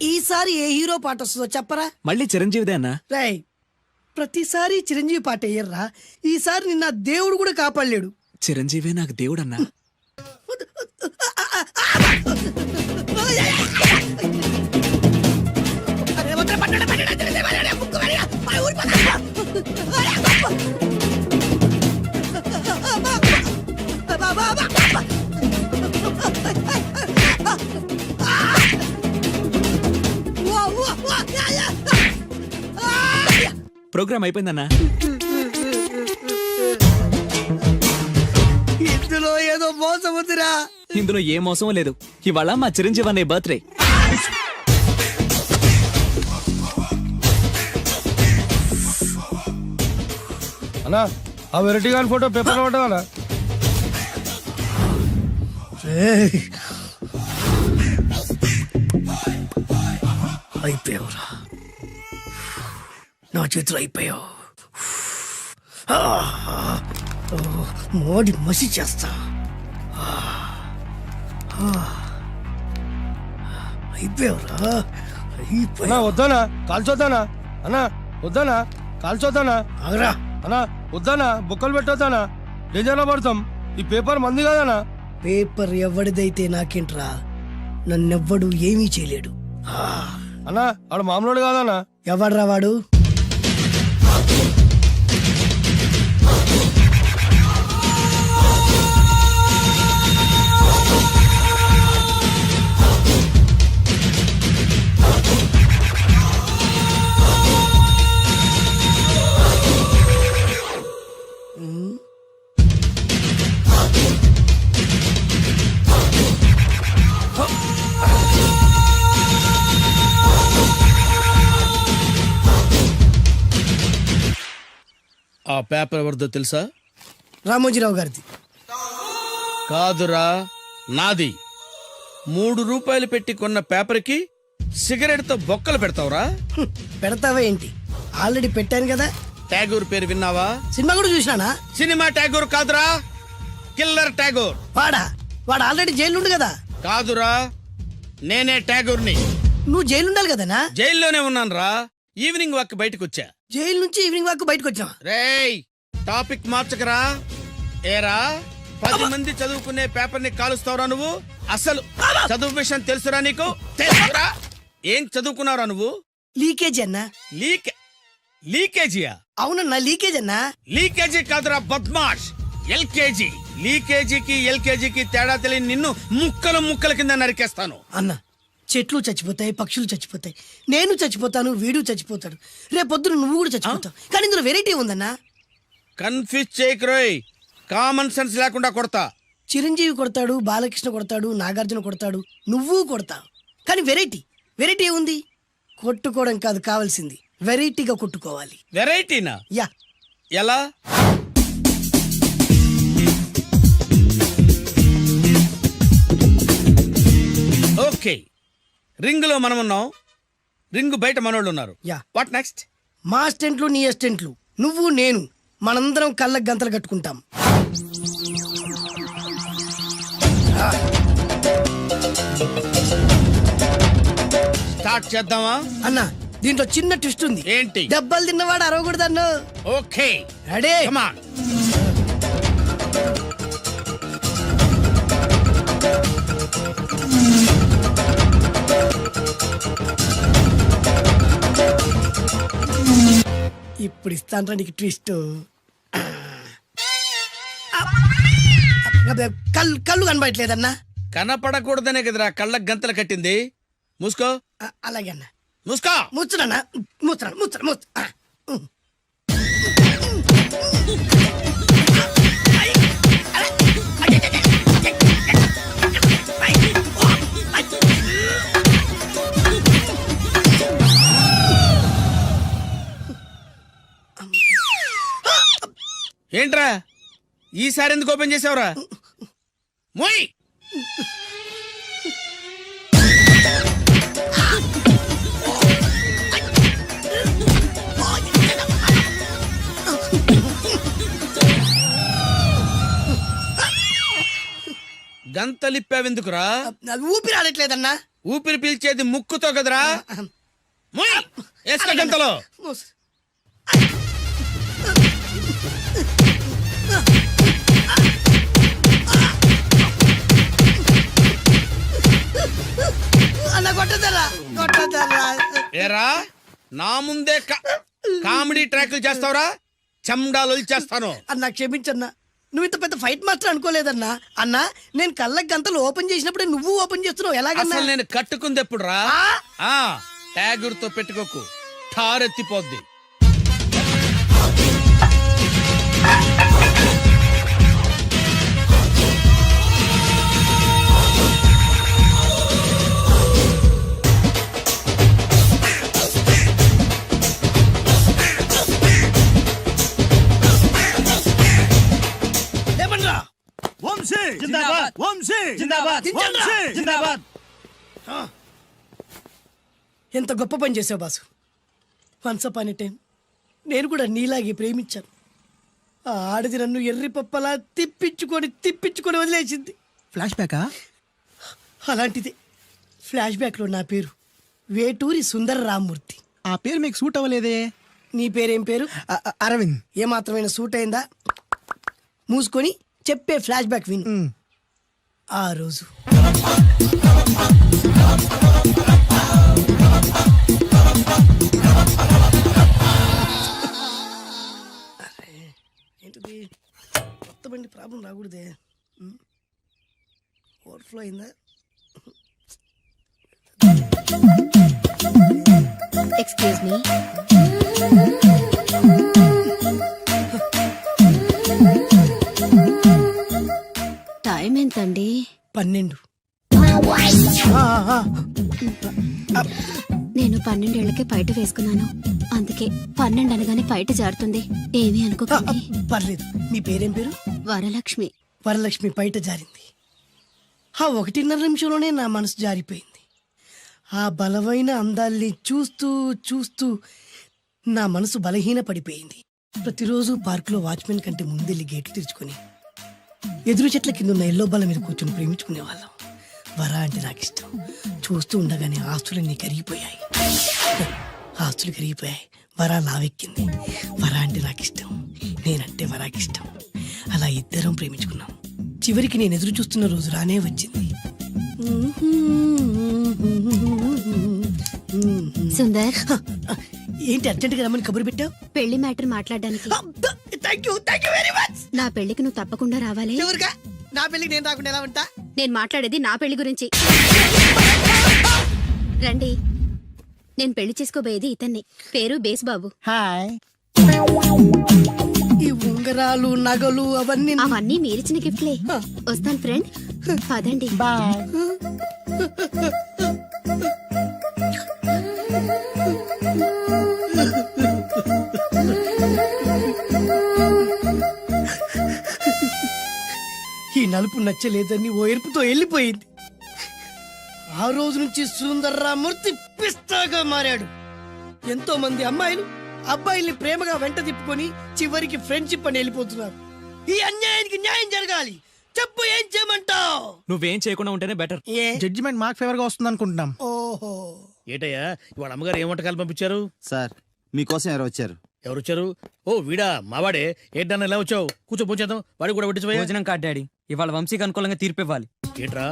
ఈసారి ఏ హీరో పాట వస్తుందో చెప్పరా? మళ్ళీ చిరంజీవిదే అన్నా. రై, ప్రతిసారి చిరంజీవి పాట వేయర్రా. ఈసారి నిన్న దేవుడు కూడా కాపాడలేడు. చిరంజీవే నాకు దేవుడన్నా. ప్రోగ్రామ్ అయిపోయిందన్నా. ఇందులో ఏదో మోసం ఉందిరా. ఇందులో ఏ మోసం లేదు. ఇవాళ మా చిరంజీవి అనే బర్త్డే. అన్నా ఆ వెరైటీ గాని ఫోటో పేపర్ పడ్డా? అయిపోయావురా, నా చేతులు అయిపోయావు. మోడి మసి చేస్తా. అయిపోయావురా, అన్నా వద్దానా? కాల్చొద్దానా? అన్నా వద్దానా? కాల్చొద్దానా? ఆగరా. అన్నా వద్దానా? బుక్కలు పెట్టొద్దానా? డేంజర్లో పడతాం. ఈ పేపర్ మంది కదనా? పేపర్ ఎవడిదైతే నాకేంట్రా, నన్నెవ్వడు ఏమీ చేయలేడు. అన్నా ఆడు మామూలు కాదనా? ఎవడ్రా వాడు? ఆ పేపర్ ఎవరిదో తెలుసా? రామోజీరావు గారిది. కాదురా, నాది. 3 రూపాయలు పెట్టి కొన్న పేపర్కి సిగరెట్ తో బొక్కలు పెడతావురా? పెడతావా ఏంటి? ఆల్రెడీ పెట్టాను కదా. ట్యాగూర్ పేరు విన్నావా? సినిమా కూడా చూసినానా? సినిమా ట్యాగూర్ కాదురా, కిల్లర్ ట్యాగూర్. వాడు ఆల్రెడీ జైలు కదా. కాదురా, నేనే ట్యాగూర్ని. నువ్వు జైలు ఉండాలి కదనా? జైల్లోనే ఉన్నాను రా. ఈవినింగ్ వాక్ బయటకు వచ్చా. జైలు నుంచి ఈవినింగ్ వాక్ బయటకు వచ్చావా? రేయ్, టాపిక్ మార్చకరా. ఏరా, 10 మంది చదువుకునే పేపర్ ని కాలుస్తావురా నువ్వు? అసలు చదువు విషయం తెలుసురా నీకు? తెలుసురా? ఏం చదువుకున్నావురా నువ్వు? లీకేజ్ అన్నా. లీకేజీయా? అవునన్నా, లీకేజ్ అన్నా. లీకేజీ కాదురా బద్మాష్, ఎల్కేజీ. లీకేజీకి ఎల్కేజీకి తేడా తెలియని నిన్ను ముక్కలు ముక్కల కింద నరికేస్తాను. అన్నా, చెట్లు చచ్చిపోతాయి, పక్షులు చచ్చిపోతాయి, నేను చచ్చిపోతాను, వీడు చచ్చిపోతాడు, రేపొద్దున నువ్వు కూడా చచ్చిపోతావు. కానీ ఇందులో వెరైటీ ఉందన్నా. కన్ఫ్యూజ్ చేయకురోయ్, కామన్ సెన్స్ లేకుండా కొడతా. చిరంజీవి కొడతాడు, బాలకృష్ణ కొడతాడు, నాగార్జున కొడతాడు, నువ్వు కొడతావు. కానీ వెరైటీ ఉంది. కొట్టుకోవడం కాదు కావాల్సింది, వెరైటీగా కొట్టుకోవాలి. వెరైటీనా? యా. ఎలా? ఓకే, రింగ్ లో మనం ఉన్నాం, రింగ్ బయట మనోళ్ళు ఉన్నారు. యా. What next? మా అసిస్టెంట్లు, నీ అసిస్టెంట్లు, నువ్వు నేను, మనందరం కళ్ళకు గంతలు కట్టుకుంటాం. స్టార్ట్ చేద్దామా? అన్నా, దీంట్లో చిన్న ట్విస్ట్ ఉంది. ఏంటి? దెబ్బలు తిన్నవాడు అరవకూడదన్ను. Okay, ready? Come on. ఇప్పుడు ఇస్తాంట్రా నీకు ట్విస్ట్. కళ్ళు కనబడట్లేదన్నా. కనపడకూడదనే కదరా కళ్ళకు గంతలు కట్టింది. మూసుకో. అలాగే అన్న. మూసుకో. ముచ్చునన్నా, ముచ్చురా ముచ్చురా ముచ్చు. ఏంట్రా ఈసారి ఎందుకు ఓపెన్ చేసావురా? మోయ్. గంతలిప్పావెందుకురా? అది ఊపిరి ఆడట్లేదన్నా. ఊపిరి పీల్చేది ముక్కుతో కదరా. మోయ్. వేసుకో గంతలో. మూసు. అన్న కొట్టదరా కొట్టదరా. ఏరా నా ముందే కామెడీ ట్రాక్లు చేస్తావురా? చెమ్డాలు చేస్తాను. అన్న క్షమించన్నా, నువ్వు ఇంత పెద్ద ఫైట్ మాస్టర్ అనుకోలేదన్నా. అన్నా నేను కళ్ళకి గంతలు ఓపెన్ చేసినప్పుడే నువ్వు ఓపెన్ చేస్తున్నావు, ఎలాగన్నా? అసలు నేను కట్టుకుంది ఎప్పుడురా? ట్యాగుర్తో పెట్టుకోకు, ఠారెత్తిపోద్ది. ఏమన్నా వంశీ జిందాబాద్, వంశీ జిందాబాద్, వంశీ జిందాబాద్. ఎంత గొప్ప పని చేసావు boss. Once upon a time నేను కూడా నీలాగే ప్రేమించాను. ఆ ఆడది నన్ను ఎర్రి పప్పలా తిప్పించుకొని వదిలేసింది. ఫ్లాష్ బ్యాకా? అలాంటిది ఫ్లాష్ బ్యాక్లో నా పేరు వేటూరి సుందర రామ్మూర్తి. ఆ పేరు మీకు సూట్ అవ్వలేదే. నీ పేరేం పేరు? అరవింద్. ఏమాత్రమైన సూట్ అయిందా? మూసుకొని చెప్పే ఫ్లాష్ బ్యాక్ విను. ఆ రోజు ఏంటిది కొత్త బండి ప్రాబ్లం రాకూడదే. ఓవర్ఫ్లో అయిందా? Excuse me. టైం ఎంతండి? 12. నేను 12 ఏళ్లకే పైట వేసుకున్నాను, అందుకే 12 అనగానే పైట జారుతుంది. ఏమీ అనుకోకండి. పర్లేదు. మీ పేరేం పేరు? వరలక్ష్మి. వరలక్ష్మి పైట జారింది. ఆ 1.5 నిమిషంలోనే నా మనసు జారిపోయింది. ఆ బలమైన అందాల్ని చూస్తూ చూస్తూ నా మనసు బలహీన పడిపోయింది. ప్రతిరోజు పార్కులో వాచ్మెన్ కంటే ముందెళ్ళి గేట్లు తెరుచుకొని ఎదురు చెట్ల కింద ఉన్న ఎల్లో బాల మీద కూర్చొని ప్రేమించుకునే వాళ్ళం. వర అంటే నాకు ఇష్టం. చూస్తూ ఉండగానే ఆస్తులన్నీ కరిగిపోయాయి. ఆస్తులు కరిగిపోయాయి, వర లావెక్కింది. వర అంటే నాకు ఇష్టం, నేనంటే వరాకి ఇష్టం. అలా ఇద్దరం ప్రేమించుకున్నాం. చివరికి నేను ఎదురు చూస్తున్న రోజు రానే వచ్చింది. సుందర్, ఏంటి అర్జెంట్గా రమ్మని కబురు పెట్టావు? పెళ్లి మ్యాటర్ మాట్లాడడానికి. Thank you very much. నా పెళ్లికి నువ్వు తప్పకుండా రావాలి. ఎవరుగా? నా పెళ్లికి నేను రాకుండా ఎలా ఉంటా? నేను మాట్లాడేది నా పెళ్లి గురించి. రండి, నేను పెళ్లి చేసుకోబోయేది ఇతన్ని. పేరు బేస్బాబు. హాయ్. ఈ ఉంగరాలు నగలు అవన్నీ అవన్నీ మీరిచ్చిన గిఫ్ట్లే. వస్తాను ఫ్రెండ్, పదండి. బాయ్. ఈ నలుపు నచ్చలేదని ఓ ఎరుపుతో వెళ్ళిపోయింది. ఆ రోజు నుంచి సుందర్రామూర్తి పిస్తాగా మారాడు. ఎంతో మంది అమ్మాయిలు అబ్బాయిల్ని ప్రేమగా వెంట తిప్పుకొని చివరికి ఫ్రెండ్షిప్ అని వెళ్ళిపోతున్నారు. ఈ అన్యాయానికి న్యాయం జరగాలి. చెప్పు, ఏం చేయమంటావు? నువ్వేం చేయకుండా ఉంటేనే బెటర్. ఏ? జడ్జిమెంట్ మాకు ఫేవర్ గా వస్తుంది అనుకుంటున్నాం. ఓహో, ఏటయ్యా ఇవాళ అమ్మగారు ఏం వంటకాలు పంపించారు? సార్ మీకోసం ఎవరు వచ్చారు? ఎవరొచ్చారు? ఓ వీడా, మావాడే. ఏంటన్నా ఇలా వచ్చావు? కూర్చో భోజనం, వాడి కూడా వడ్డించబోయా. భోజనం కాదు డాడీ, ఇవాళ వంశీకి అనుకూలంగా తీర్పు ఇవ్వాలి. ఏంట్రా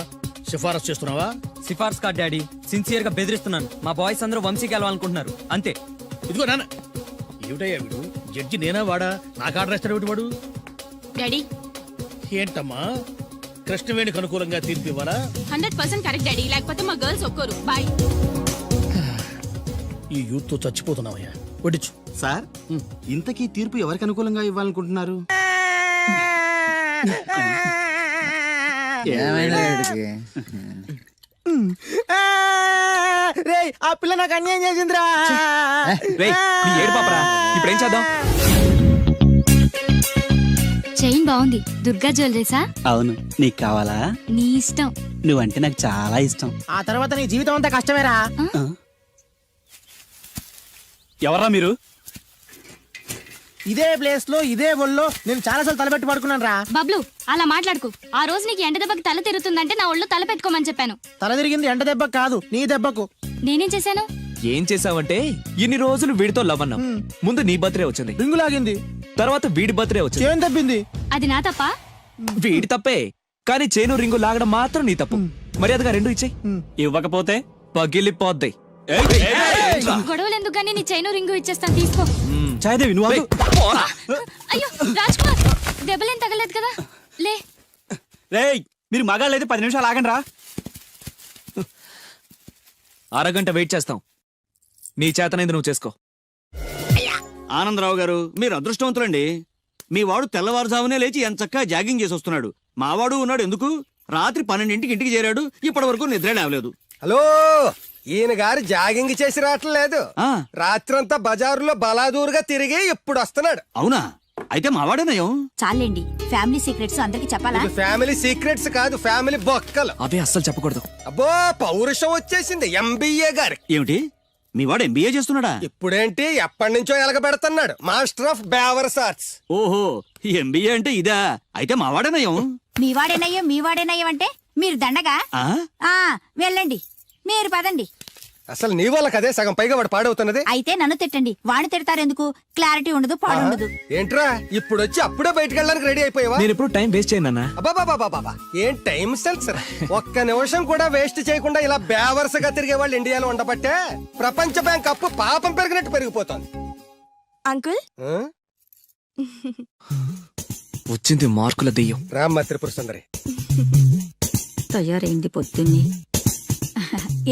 సిఫారసు చేస్తున్నావా? సిఫార్స్ కాదు డాడీ, సిన్సియర్ గా బెదిరిస్తున్నాను. మా బాయ్స్ అందరూ వంశీకి వెళ్ళాలనుకుంటున్నారు, అంతే. ఇదిగో నాన్న. ఏమిటయ్యా వీడు? జడ్జి నేనా వాడా? నాకు ఆర్డర్ వేస్తాడు ఏమిటి వాడు? డాడీ, ఏంటమ్మా కృష్ణవేణికి అనుకూలంగా తీర్పు ఇవ్వాలా? 100% కరెక్ట్ డాడీ, లేకపోతే మా గర్ల్స్ ఒక్కరు. బాయ్. ఈ యూత్ తో చచ్చిపోతున్నావయ్యా. వడ్డించు. సార్ ఇంతకీ తీర్పు ఎవరికి అనుకూలంగా ఇవ్వాలనుకుంటున్నారు? రే ఆ పిల్ల నాకు అన్యాయం చేసిందిరా. రేయ్, నీ ఏడు పాపరా, ఇప్పుడేం చేద్దాం? చైన్ బాగుంది. దుర్గా జ్యువెలరీసా? అవును, నీకు కావాలా? నీ ఇష్టం. నువ్వంటే నాకు చాలా ఇష్టం. ఆ తర్వాత నీ జీవితం అంతా కష్టమేరా. ఎవరా మీరు? ఇదే ప్లేస్ లో ఇదే ఒళ్ళో నేను చాలాసార్లు తలపెట్టి పడుకున్నాను రా. బబ్లు, అలా మాట్లాడుకు. ఆ రోజు నీకు ఎండ దెబ్బకి తల తిరుగుతుందంటే నా ఒళ్ళు తల పెట్టుకోమని చెప్పాను. తల తిరిగింది ఎండ దెబ్బకు కాదు, నీ దెబ్బకు. నేనేం చేశాను? ఏం చేసావంటే ఇన్ని రోజులు వీడితో లవ్ అన్నాం. ముందు నీ బర్త్డే వచ్చింది, రింగు లాగింది, తర్వాత వీడి బర్త్డే వచ్చింది. చేను తప్పింది. అది నా తప్ప? వీడి తప్పే, కానీ చేను రింగు లాగడం మాత్రం నీ తప్పు. మర్యాదగా రెండు ఇచ్చేయి. ఇవ్వకపోతే పగిలిపోద్ది. గొడవలు ఎందుకు గానీ నీ చైను రింగు ఇచ్చేస్తాను, తీసుకో. ఛాయదేవి నువ్వు ఆగు. అయ్యో రాజ్ కుమార్, దెబ్బలేం తగలేదు కదా? లే. రేయ్, మీరు మగాళ్ళైతే 10 నిమిషాలు ఆగండి రా. అరగంట వెయిట్ చేస్తాం. నీ చేతనైంది నువ్వు చేసుకో. ఆనందరావు గారు, మీరు అదృష్టవంతులండి. మీ వాడు తెల్లవారుజామునే లేచి ఎంచక్కా జాగింగ్ చేసి వస్తున్నాడు. మావాడు ఉన్నాడు ఎందుకు? రాత్రి 12ంటికి ఇంటికి చేరాడు, ఇప్పటి వరకు నిద్ర లేవలేదు. హలో, ఈయన గారు జాగింగ్ చేసి రావట్లేదు. ఆ. రాత్రంతా బజారులో బలాదూరుగా తిరిగి ఇప్పుడు వస్తున్నాడు. అవునా? అయితే మావాడేనయం. చాలండి, ఫ్యామిలీ సీక్రెట్స్ అందరికి చెప్పాలా? ఇది ఫ్యామిలీ సీక్రెట్స్ కాదు, ఫ్యామిలీ బొక్కలు. అవే అస్సలు చెప్పకూడదు. అబ్బో, పౌరుషం వచ్చేసింది ఎంబీఏ గారి. ఏమిటి? మీ వాడు ఎంబీఏ చేస్తున్నాడా? ఇప్పుడేంటి, ఎప్పటి నుంచో ఎలగబెడుతున్నాడు. మాస్టర్ ఆఫ్ బేవర్స్ ఆర్ట్స్. ఓహో, ఎంబీఏ అంటే ఇదా? అయితే మావాడేనయం. మీవాడేనయ్యం అంటే మీరు దండగా. ఆ? వెళ్ళండి, మీరు పదండి. అసలు నీ వల్ల కదే సగం పైగా వాడు పాడవుతున్నది. అయితే నన్ను తిట్టండి, వాడిని తిడతారెందుకు? క్లారిటీ ఉండదు, పాడుండదు. ఏంట్రా ఇప్పుడు వచ్చి అప్పుడే బయటకు వెళ్ళడానికి రెడీ అయిపోయావా? నేను ఎప్పుడు టైం వేస్ట్ చేయను అన్న. అబ్బాబాబాబాబా, ఏం టైం సెన్స్ రా. ఒక్క నిమిషం కూడా వేస్ట్ చేయకుండా ఇలా బేవర్స్గా తిరిగే వాళ్ళు ఇండియాలో ఉండబట్టే ప్రపంచ బ్యాంక్ అప్పు పాపం పెరిగినట్టు పెరిగిపోతుంది. అంకుల్, ఆ? వచ్చింది మార్కుల దెయ్యం. రామ్మ త్రిపుర సుందరి. తయారైంది పొద్దున్నే.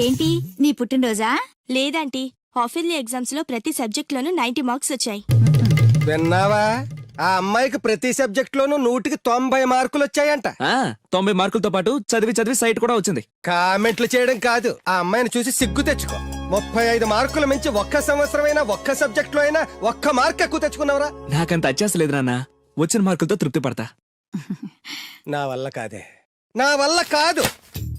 ఏంటి, నీ పుట్టినరోజా? లేదంటీ, హాఫిల్లీ ఎగ్జామ్స్ లో ప్రతి సబ్జెక్ట్ లోనూ 90 మార్క్స్ వచ్చాయి. విన్నావా? ఆ అమ్మాయికి ప్రతి సబ్జెక్ట్ లోనూ 100కి 90 మార్కులు వచ్చాయంట. 90 మార్కులతో పాటు చదివి సైట్ కూడా వచ్చింది. కామెంట్లు చేయడం కాదు, ఆ అమ్మాయిని చూసి సిగ్గు తెచ్చుకో. 35 మార్కులు మించి ఒక్క సంవత్సరమైనా ఒక్క సబ్జెక్ట్ లో అయినా ఒక్క మార్క్ ఎక్కువ తెచ్చుకున్నావురా? నాకంత అత్యాస లేదు నాన్న, వచ్చిన మార్కులతో తృప్తి పడతా. నా వల్ల కాదే, నా వల్ల కాదు.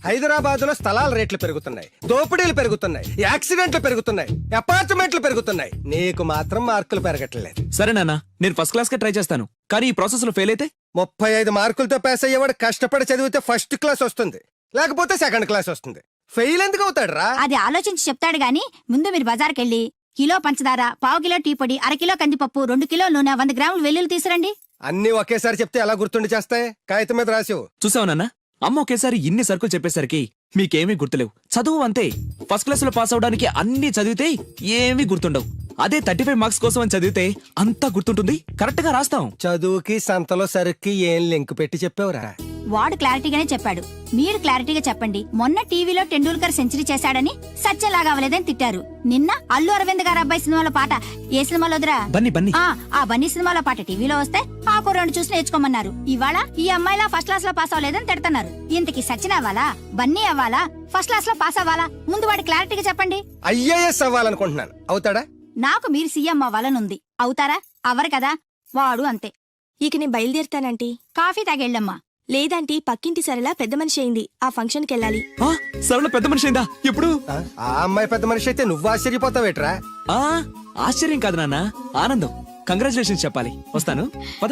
హైదరాబాద్ లో స్థలాల రేట్లు పెరుగుతున్నాయి, దోపిడీలు పెరుగుతున్నాయి, యాక్సిడెంట్లు పెరుగుతున్నాయి, అపార్ట్మెంట్లు పెరుగుతున్నాయి. నీకు మాత్రం మార్కులు పెరగట్లేదు. సరే నాన్న, నేను ఫస్ట్ క్లాస్ కే ట్రై చేస్తాను, కానీ ఈ ప్రాసెస్ లో ఫెయిల్ అయితే 35 మార్కులతో పాస్ అయ్యేవాడు కష్టపడి చదివితే ఫస్ట్ క్లాస్ వస్తుంది, లేకపోతే సెకండ్ క్లాస్ వస్తుంది. ఫెయిల్ ఎందుకు అవుతాడు రా? అది ఆలోచించి చెప్తాడు గాని, ముందు మీరు బజార్కెళ్ళి కిలో పంచదార, పావు కిలో టీ పొడి, అరకిలో కందిపప్పు, 2 కిలో నూనె, 100 గ్రాములు వెల్లుల్లి తీసురండి. అన్ని ఒకేసారి చెప్తే ఎలా గుర్తుండి చేస్తాయి? కాగితం మీద రాసివు. చూసావు నాన్న, అమ్మ ఒకేసారి ఇన్ని సరుకులు చెప్పేసరికి మీకేమీ గుర్తులేవు. చదువు అంతే, ఫస్ట్ క్లాస్ లో పాస్ అవడానికి అన్ని చదివితే ఏమీ గుర్తుండవు. అదే 35 మార్క్స్ కోసం అని చదివితే అంతా గుర్తుంటుంది, కరెక్ట్ గా రాస్తాం. చదువుకి సంతలో సరుక్కి ఏం లింక్ పెట్టి చెప్పావురా? వాడు క్లారిటీగానే చెప్పాడు, మీరు క్లారిటీగా చెప్పండి. మొన్న టీవీలో టెండూల్కర్ సెంచరీ చేశాడని సత్యలాగా అవ్వలేదని తిట్టారు. నిన్న అల్లు అరవింద్ గారు అబ్బాయి సినిమాలో పాట ఏ సినిమాలోదిరా? బన్నీ. ఆ బన్నీ సినిమాలో పాట టీవీలో వస్తే ఆ కుర్రాడు చూసి నేర్చుకోమన్నారు. ఇవాళ ఈ అమ్మాయిలా ఫస్ట్ క్లాస్ లో పాస్ అవ్వలేదని తిడతారు. ఇంతకి సచిన్ అవ్వాలా, బన్నీ అవ్వాలా, ఫస్ట్ క్లాస్ లో పాస్ అవ్వాలా? ముందు వాడు క్లారిటీగా చెప్పండి. ఐఏఎస్ అవ్వాలనుకుంటున్నాను, అవుతాడా? నాకు మీరు సీఎం అవ్వాలనుంది, అవుతారా? అవ్వరు కదా, వాడు అంతే. ఇక నేను బయలుదేరుతానంటీ. కాఫీ తాగెళ్ళమ్మా. లేదంటీ, పక్కింటి సరళ పెద్ద మనిషి అయింది, ఆ ఫంక్షన్ కి వెళ్ళాలి. సరళ పెద్ద మనిషి అయిందా? ఎప్పుడు? ఆ అమ్మాయి పెద్ద మనిషి అయితే నువ్వు ఆశ్చర్యపోతావేట్రా? ఆశ్చర్యం కాదు నాన్న, ఆనందం. కంగ్రాచులేషన్స్ చెప్పాలి. వస్తాను, పద.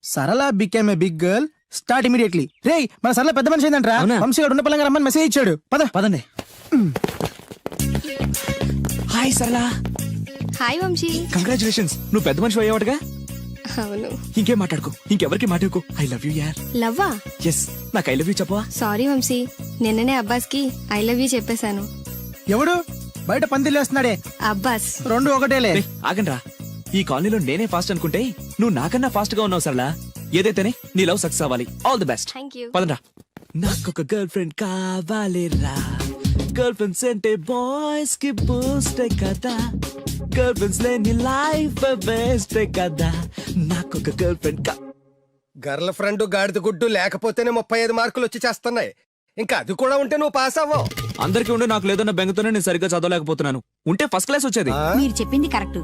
Sarala became a big girl, start immediately. రేయ్, మన సరళ పెద్ద మనిషి ఏంటంట్రా? వంశీ గారు ఉన్న పలంగా రమ్మని మెసేజ్ ఇచ్చాడు. పదండి. హాయ్ సరళ. హాయ్ వంశీ. కంగ్రాచులేషన్స్, నువ్వు పెద్ద మనిషి అయ్యావటగా. అవును. ఇంకేం మాట్లాడుకో, ఇంకెవరికి మాట్లాడుకో. ఐ లవ్ యూ యార్. లవ్వా? ఎస్, నాకు ఐ లవ్ యూ చెప్పవా? సారీ వంశీ, నిన్ననే అబ్బాస్ కి ఐ లవ్ యూ చెప్పేశాను. ఎవడు? బయట పందిలేస్తున్నాడే అబ్బాస్ 2 ఒకటేలే. రేయ్, ఆగండ్రా. ఈ కాలనీలో నేనే ఫాస్ట్ అనుకుంటే నువ్వు నాకన్నా ఫాస్ట్ గా ఉన్నావు సరళ. ఏదైతేనే నీ లవ్ సక్సెస్ అవ్వాలి. All the best. Thank you. పదండ్రా. నాకొక గర్ల్ ఫ్రెండ్ కావాలిరా. గర్ల్ ఫ్రెండ్స్ అంటే బాయ్స్ కి బూస్ట్ కదా. గర్ల్ ఫ్రెండ్స్ లేని లైఫ్ బెస్ట్ కదా. నాకొక గర్ల్ ఫ్రెండ్ గర్ల్ ఫ్రెండ్ గాడిద గుడ్డు లేకపోతేనే 35 మార్కులు వచ్చి చేస్తున్నాయి. ఇంకా అది కూడా ఉంటే నువ్వు పాస్ అవ్వవు. అందరికీ ఉండి నాకు లేదన్న బెంగతోనే నేను సరిగ్గా చదవలేకపోతున్నాను. ఉంటే ఫస్ట్ క్లాస్ వచ్చేది. మీరు చెప్పింది కరెక్ట్,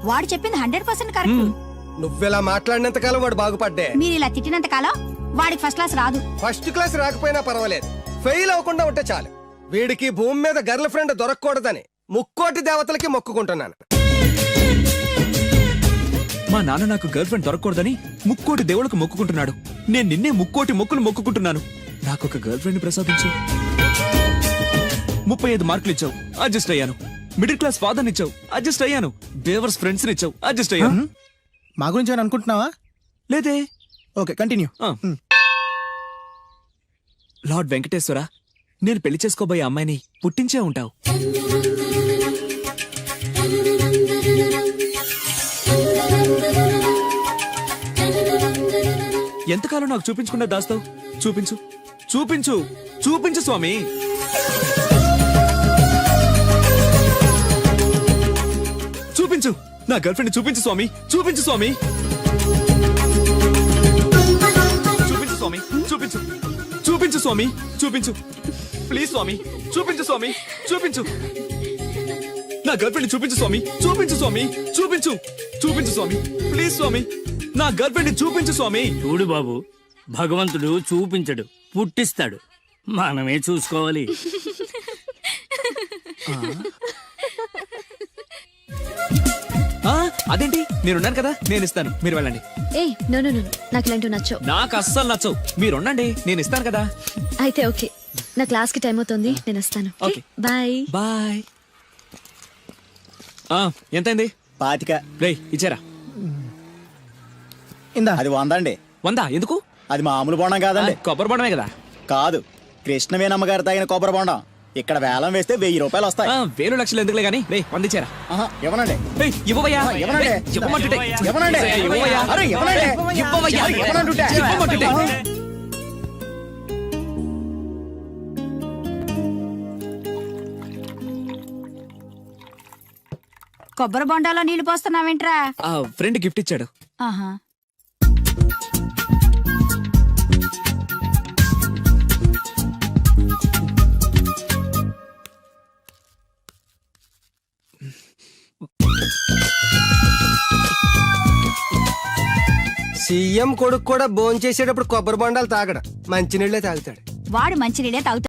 వాడు చెప్పింది 100% కరెక్ట్. నువ్వెలా మాట్లాడినంత కాలం వాడు బాగుపడ్డే. మీరు ఇలా తిట్టినంత కాలం వాడికి ఫస్ట్ క్లాస్ రాదు. ఫస్ట్ క్లాస్ రాకపోయినా పర్వాలేదు, ఫెయిల్ అవ్వకుండా ఉంటే చాలు. వీడికి భూమి మీద గర్ల్ ఫ్రెండ్ దొరకకూడదని ముక్కోటి దేవతలకి మొక్కుకుంటున్నాను. మా నాన్న నాకు గర్ల్ ఫ్రెండ్ దొరకకూడదని ముక్కోటి దేవుళ్ళకు మొక్కుకుంటున్నాడు. నేను నిన్నే ముక్కోటి మొక్కులు మొక్కుకుంటున్నాను. నాకొక గర్ల్ ఫ్రెండ్ ప్రసాదించు. 35 మార్కులు ఇచ్చావు, అడ్జస్ట్ అయ్యాను. మిడిల్ క్లాస్ ఫాదర్ ఇచ్చావు, అడ్జస్ట్ అయ్యాను. బేవర్స్ ఫ్రెండ్స్ ఇచ్చావు, అడ్జస్ట్ అయ్యాను. మా గురించి ఏమైనా అనుకుంటున్నావా? లేదే. Okay, continue. లార్డ్ వెంకటేశ్వర, నేను పెళ్లి చేసుకోబోయే అమ్మాయిని పుట్టించే ఉంటావు. ఎంతకాలం నాకు చూపించకుండా దాస్తావు? చూపించు, చూపించు, చూపించు స్వామి. చూపించు, నా గర్ల్ ఫ్రెండ్ చూపించు స్వామి. చూపించు స్వామి. చూపించు స్వామి. చూపించు, చూపించు స్వామి. చూపించు ప్లీజ్ స్వామి. చూపించు స్వామి. చూపించు, నా గర్ల్ ఫ్రెండ్ చూపించు స్వామి. చూపించు స్వామి. చూపించు, చూపించు స్వామి. ప్లీజ్ స్వామి, నా గర్ల్ ఫ్రెండ్ చూపించు స్వామి. చూడు బాబు, భగవంతుడు చూపించడు, పుట్టిస్తాడు. మనమే చూసుకోవాలి. అదేంటి, నేనున్నాను కదా, నేను ఇస్తాను, మీరు వెళ్ళండి. ఏయ్ నో నో నో, నాకు ఇలాంటివి నచ్చవు. నాకు అస్సలు నచ్చవు. మీరుండండి, నేను ఇస్తాను కదా. అయితే ఓకే, నా క్లాస్ కి టైం అవుతుంది, నేను వస్తాను. ఓకే. Bye bye. ఎంతైంది? 25. రేయ్, ఇచ్చారా? ఇందా. అది 100 అండి. 100 ఎందుకు? అది మామూలు బోండం కాదండి. కొబ్బరి బొండమే కదా. కాదు, కృష్ణవేణమ్మ గారు తాగిన కొబ్బరి బోండం. ఇక్కడ వేలం వేస్తే 1000 రూపాయలు వస్తాయి. 1000 లక్షలు ఎందుకులే గానీ, రే 100 ఇచ్చారా? ఇవ్వనండి. ఇవ్వవయ్యా. ఇవ్వనండి. ఇవ్వమంటుంటే. ఇవ్వనండి. ఇవ్వవయ్యా. అరే, ఇవ్వనండి. ఇవ్వవయ్యా. ఇవ్వనంటుంటే. ఇవ్వమంటుంటే. కొబ్బరి బొండాలో నీళ్లు పోస్తున్నావేంట్రా? ఫ్రెండ్ గిఫ్ట్ ఇచ్చాడు. ఆహా. సీఎం కొడుకు కూడా భోంచేసేటప్పుడు కొబ్బరి బొండాలు తాగడం, మంచినీళ్ళే తాగుతాడు. వాడు మంచినీళ్ళే తాగుతాడు.